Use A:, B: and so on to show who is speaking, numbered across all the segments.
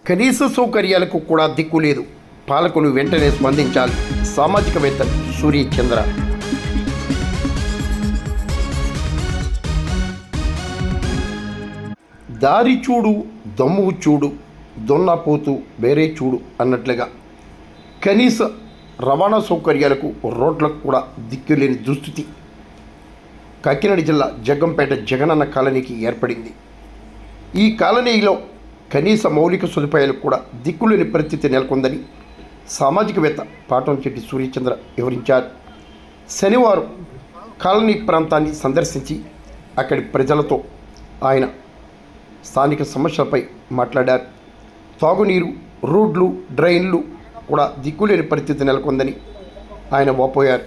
A: కనీస సౌకర్యాలకు కూడా దిక్కు లేదు. పాలకులు వెంటనే స్పందించాలి. సామాజికవేత్త సూర్యచంద్ర. దారి చూడు, దమ్ము చూడు, దొన్నపోతూ వేరే చూడు అన్నట్లుగా కనీస రవాణా సౌకర్యాలకు, రోడ్లకు కూడా దిక్కులేని దుస్థితి కాకినాడ జిల్లా జగ్గంపేట జగనన్న కాలనీకి ఏర్పడింది. ఈ కాలనీలో కనీస మౌలిక సదుపాయాలకు కూడా దిక్కులేని పరిస్థితి నెలకొందని సామాజికవేత్త పాటంశెట్టి సూర్యచంద్ర వివరించారు. శనివారం కాలనీ ప్రాంతాన్ని సందర్శించి అక్కడి ప్రజలతో ఆయన స్థానిక సమస్యలపై మాట్లాడారు. తాగునీరు, రోడ్లు, డ్రైన్లు కూడా దిక్కులేని పరిస్థితి నెలకొందని ఆయన వాపోయారు.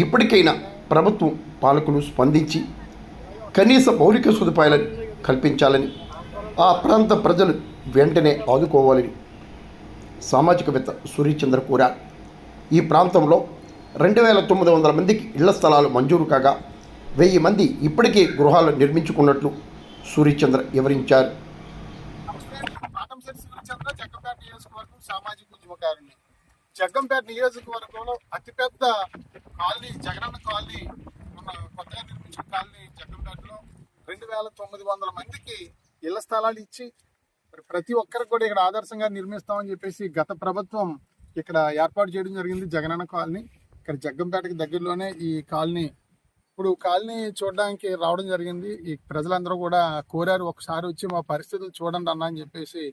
A: ఇప్పటికైనా ప్రభుత్వం, పాలకులు స్పందించి కనీస మౌలిక సదుపాయాలను కల్పించాలని, ఆ ప్రాంత ప్రజలు వెంటనే ఆదుకోవాలని సామాజికవేత్త సూర్యచంద్ర కోరారు. ఈ ప్రాంతంలో 2900 మందికి ఇళ్ల స్థలాలు మంజూరు కాగా 1000 మంది ఇప్పటికే గృహాలు నిర్మించుకున్నట్లు సూర్యచంద్ర వివరించారు.
B: సామాజిక ఉద్యమకారుని జగ్గంపేట నియోజకవర్గంలో అతిపెద్ద కాలనీ జగనన్న కాలనీ ఉన్న కొత్తగా నిర్మించిన కాలనీ జగ్గంపేటలో 2900 మందికి ఇళ్ల స్థలాలు ఇచ్చి ప్రతి ఒక్కరికి కూడా ఇక్కడ ఆదర్శంగా నిర్మిస్తామని చెప్పేసి గత ప్రభుత్వం ఇక్కడ ఏర్పాటు చేయడం జరిగింది. జగనన్న కాలనీ ఇక్కడ జగ్గంపేటకి దగ్గరలోనే ఈ కాలనీ. ఇప్పుడు కాలనీ చూడడానికి రావడం జరిగింది. ఈ ప్రజలందరూ కూడా కోరారు, ఒకసారి వచ్చి మా పరిస్థితులు చూడండి అన్న అని చెప్పేసి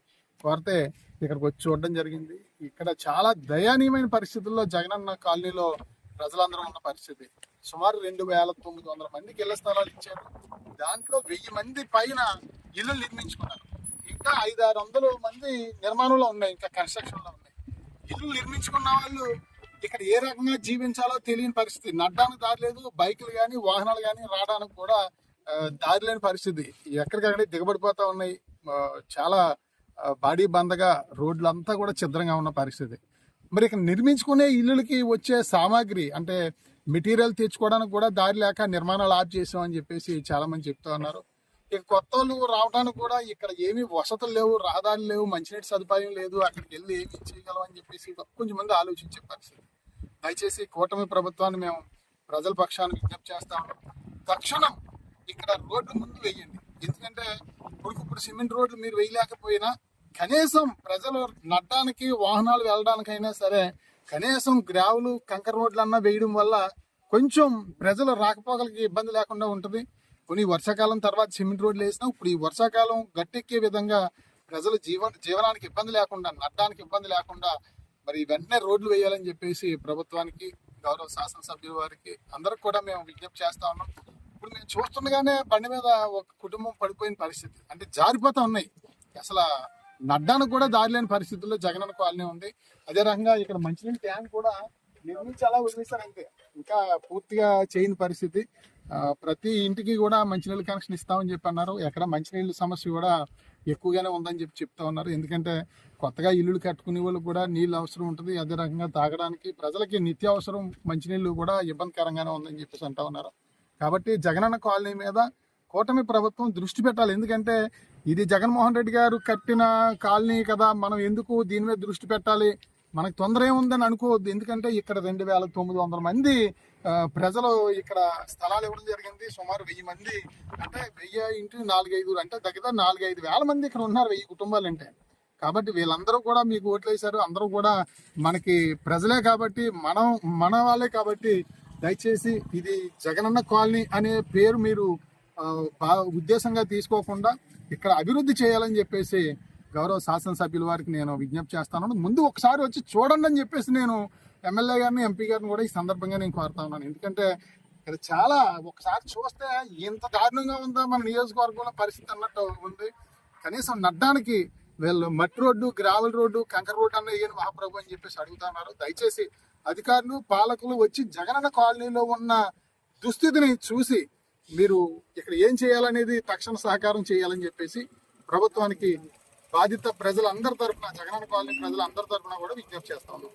B: కోరితే ఇక్కడికి వచ్చి చూడడం జరిగింది. ఇక్కడ చాలా దయనీయమైన పరిస్థితుల్లో జగనన్న కాలనీలో ప్రజలందరూ ఉన్న పరిస్థితి. సుమారు 2900 మందికి ఇళ్ల స్థలాలు ఇచ్చారు. దాంట్లో 1000 మంది పైన ఇల్లు నిర్మించుకున్నారు. ఇంకా 500-600 మంది నిర్మాణంలో ఉన్నాయి, ఇంకా కన్స్ట్రక్షన్ లో ఉన్నాయి. ఇల్లు నిర్మించుకున్న వాళ్ళు ఇక్కడ ఏ రకంగా జీవించాలో తెలియని పరిస్థితి. నడ్డానికి దారి లేదు, బైకులు కానీ వాహనాలు కానీ రావడానికి కూడా దారి లేని పరిస్థితి. ఎక్కడికక్కడే దిగబడిపోతా ఉన్నాయి. చాలా బాడీ బందగా రోడ్లంతా కూడా ఛిద్రంగా ఉన్న పరిస్థితి. మరి ఇక్కడ నిర్మించుకునే ఇల్లులకి వచ్చే సామాగ్రి అంటే మెటీరియల్ తెచ్చుకోవడానికి కూడా దారి లేక నిర్మాణాలు ఆఫ్ చేసామని చెప్పేసి చాలా మంది చెప్తా ఉన్నారు. ఇక కొత్త వాళ్ళు రావడానికి కూడా ఇక్కడ ఏమీ వసతులు లేవు, రహదారులు లేవు, మంచినీటి సదుపాయం లేదు. అక్కడికి వెళ్ళి ఏమి చేయగలం అని చెప్పేసి కొంచెం మంది ఆలోచించే పరిస్థితి. దయచేసి కూటమి ప్రభుత్వాన్ని మేము ప్రజల పక్షాన్ని విజ్ఞప్తి చేస్తాము. తక్షణం ఇక్కడ రోడ్డు ముందు వేయండి. ఎందుకంటే ఇప్పుడు సిమెంట్ రోడ్లు మీరు వేయలేకపోయినా కనీసం ప్రజలు నడడానికి, వాహనాలు వెళ్ళడానికైనా సరే కనీసం గ్రావులు, కంకర రోడ్లు అన్నా వేయడం వల్ల కొంచెం ప్రజలు రాకపోకలకి ఇబ్బంది లేకుండా ఉంటుంది. కొన్ని వర్షాకాలం తర్వాత సిమెంట్ రోడ్లు వేసినా ఇప్పుడు ఈ వర్షాకాలం గట్టెక్కే విధంగా ప్రజలు జీవనానికి ఇబ్బంది లేకుండా, నడడానికి ఇబ్బంది లేకుండా మరి వెంటనే రోడ్లు వేయాలని చెప్పేసి ప్రభుత్వానికి, గౌరవ శాసనసభ్యుల వారికి అందరికి కూడా మేము విజ్ఞప్తి చేస్తా ఉన్నాం. ఇప్పుడు మేము చూస్తుండగానే బండి మీద ఒక కుటుంబం పడిపోయిన పరిస్థితి, అంటే జారిపోతా ఉన్నాయి. అసలు నడ్డానికి కూడా దారి లేని పరిస్థితుల్లో జగనన్న కాలనీ ఉంది. అదే రకంగా ఇక్కడ మంచినీళ్ళ ట్యాంక్ కూడా నిర్మించి అలా వదిలేశారు, అంతే. ఇంకా పూర్తిగా చేయని పరిస్థితి. ప్రతి ఇంటికి కూడా మంచినీళ్ళ కనెక్షన్ ఇస్తామని చెప్పి అన్నారు. ఎక్కడ మంచినీళ్ళ సమస్య కూడా ఎక్కువగానే ఉందని చెప్పి చెప్తా ఉన్నారు. ఎందుకంటే కొత్తగా ఇల్లులు కట్టుకునే వాళ్ళు కూడా నీళ్ళు అవసరం ఉంటుంది. అదే రకంగా తాగడానికి ప్రజలకి నిత్యావసరం మంచినీళ్ళు కూడా ఇబ్బందికరంగానే ఉందని చెప్పేసి అంటా ఉన్నారు. కాబట్టి జగనన్న కాలనీ మీద కూటమి ప్రభుత్వం దృష్టి పెట్టాలి. ఎందుకంటే ఇది జగన్మోహన్ రెడ్డి గారు కట్టిన కాలనీ కదా, మనం ఎందుకు దీని మీద దృష్టి పెట్టాలి, మనకు తొందర ఏముందని అనుకోవద్దు. ఎందుకంటే ఇక్కడ 2900 మంది ప్రజలు ఇక్కడ స్థలాలు ఇవ్వడం జరిగింది. సుమారు 1000 మంది అంటే 1000 ఇంటూ 4-5 అంటే దగ్గర 4-5 వేల మంది ఇక్కడ ఉన్నారు, 1000 కుటుంబాలు అంటే. కాబట్టి వీళ్ళందరూ కూడా మీకు ఓట్లు వేశారు. అందరూ కూడా మనకి ప్రజలే కాబట్టి, మన వాళ్ళే కాబట్టి దయచేసి ఇది జగనన్న కాలనీ అనే పేరు మీరు ఉద్దేశంగా తీసుకోకుండా ఇక్కడ అభివృద్ధి చేయాలని చెప్పేసి గౌరవ శాసనసభ్యుల వారికి నేను విజ్ఞప్తి చేస్తాను. ముందు ఒకసారి వచ్చి చూడండి అని చెప్పేసి నేను ఎమ్మెల్యే గారిని, ఎంపీ గారిని కూడా ఈ సందర్భంగా నేను కోరుతా ఉన్నాను. ఎందుకంటే ఇక్కడ చాలా ఒకసారి చూస్తే ఇంత దారుణంగా ఉందా మన నియోజకవర్గంలో పరిస్థితి అన్నట్టు ఉంది. కనీసం నడ్డానికి వీళ్ళు మట్టి రోడ్డు, గ్రావెల్ రోడ్డు, కంకర రోడ్డు అన్న వేయని మహాప్రభు అని చెప్పేసి అడుగుతున్నారు. దయచేసి అధికారులు, పాలకులు వచ్చి జగనన్న కాలనీలో ఉన్న దుస్థితిని చూసి మీరు ఇక్కడ ఏం చేయాలనేది తక్షణ సహకారం చేయాలని చెప్పేసి ప్రభుత్వానికి బాధిత ప్రజలందరి తరఫున, జగనన్న కాలనీ ప్రజలందరి తరఫున కూడా విజ్ఞప్తి చేస్తా ఉన్నాం.